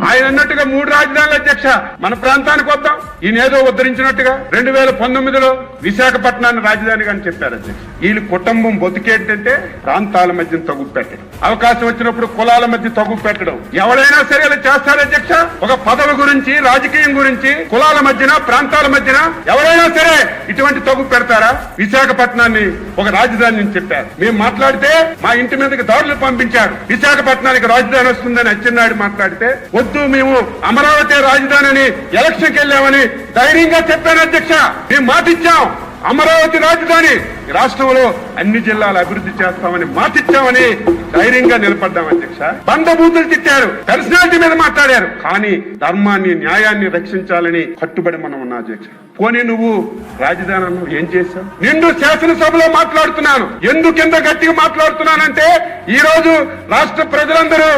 ఆయన అన్నట్టుగా 3 రాజధానుల అధ్యక్ష మన ప్రాంతానికి వద్దాం. ఈయన ఏదో ఉద్ధరించినట్టుగా 2019లో విశాఖపట్నాన్ని రాజధానిగా అని చెప్పారు అధ్యక్ష. వీళ్ళు కుటుంబం బతికేంటంటే ప్రాంతాల మధ్య తగ్గు పెట్టడం, అవకాశం వచ్చినప్పుడు కులాల మధ్య తగ్గు పెట్టడం. ఎవరైనా సరే ఇలా చేస్తారు అధ్యక్ష. ఒక పదవి గురించి, రాజకీయం గురించి, కులాల మధ్యన, ప్రాంతాల మధ్యన ఎవరైనా సరే ఇటువంటి తగ్గు పెడతారా? విశాఖపట్నాన్ని ఒక రాజధాని అని చెప్పారు. మేము మాట్లాడితే మా ఇంటి మీదకి దాడులు పంపించారు. విశాఖపట్నానికి రాజధాని వస్తుందని అచ్చెన్నాయుడు మాట్లాడితే వద్దు, మేము అమరావతి రాజధాని అని ఎలక్షన్కి వెళ్ళామని ధైర్యంగా చెప్పాను అధ్యక్ష. మేము మాటిచ్చాం, అమరావతి రాజధాని రాష్ట్రంలో అన్ని జిల్లాలు అభివృద్ధి చేస్తామని మాటిచ్చామని ధైర్యంగా నిలబడ్డాం అధ్యక్ష. బండబూతులు తిట్టారు, పర్సనాలిటీ మీద మాట్లాడారు, కానీ ధర్మాన్ని, న్యాయాన్ని రక్షించాలని కట్టుబడి మనం ఉన్నా అధ్యక్ష. పోనీ నువ్వు రాజధాని ఏం చేశావు? నిండు శాసనసభలో మాట్లాడుతున్నాను. ఎందుకింత గట్టిగా మాట్లాడుతున్నానంటే ఈ రోజు రాష్ట్ర ప్రజలందరూ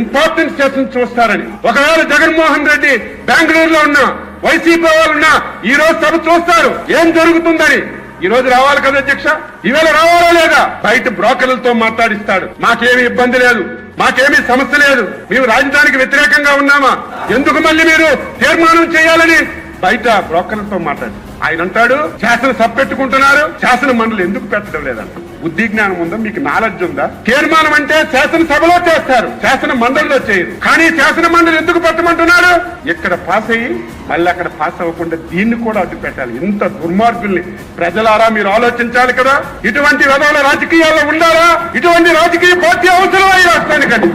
ఇంపార్టెంట్ సెషన్స్ చూస్తారని. ఒకవేళ జగన్మోహన్ రెడ్డి బెంగళూరులో ఉన్నా, వైసీపీ వాళ్ళున్నా ఈ రోజు సభ చూస్తారు ఏం జరుగుతుందని. ఈ రోజు రావాలి కదా అధ్యక్ష, ఈవేళ రావాలా లేదా? బయట బ్రోకర్లతో మాట్లాడిస్తాడు. మాకేమీ ఇబ్బంది లేదు, మాకేమీ సమస్య లేదు, మేము రాజధానికి వ్యతిరేకంగా ఉన్నామా, ఎందుకు మళ్ళీ మీరు తీర్మానం చేయాలని బయట బ్రోకర్లతో మాట్లాడి ఆయన అంటాడు శాసనసభ పెట్టుకుంటున్నారు, శాసన మండలి ఎందుకు పెట్టడం లేదంట. బుద్ధి జ్ఞానం ఉందా? మీకు నాలెడ్జ్ ఉందా? తీర్మానం అంటే శాసనసభలో చేస్తారు, శాసన మండలిలో చేయరు. కానీ శాసన మండలి ఎందుకు పెట్టమంటున్నాడు? ఇక్కడ పాస్ అయ్యి మళ్ళీ అక్కడ పాస్ అవ్వకుండా దీన్ని కూడా అడ్డు పెట్టాలి. ఇంత దుర్మార్గుల్ని ప్రజలారా మీరు ఆలోచించాలి కదా. ఇటువంటి విధాల రాజకీయాల్లో ఉండాలా? ఇటువంటి రాజకీయ పార్టీ అవసరం ఈ రాష్ట్రానికండి.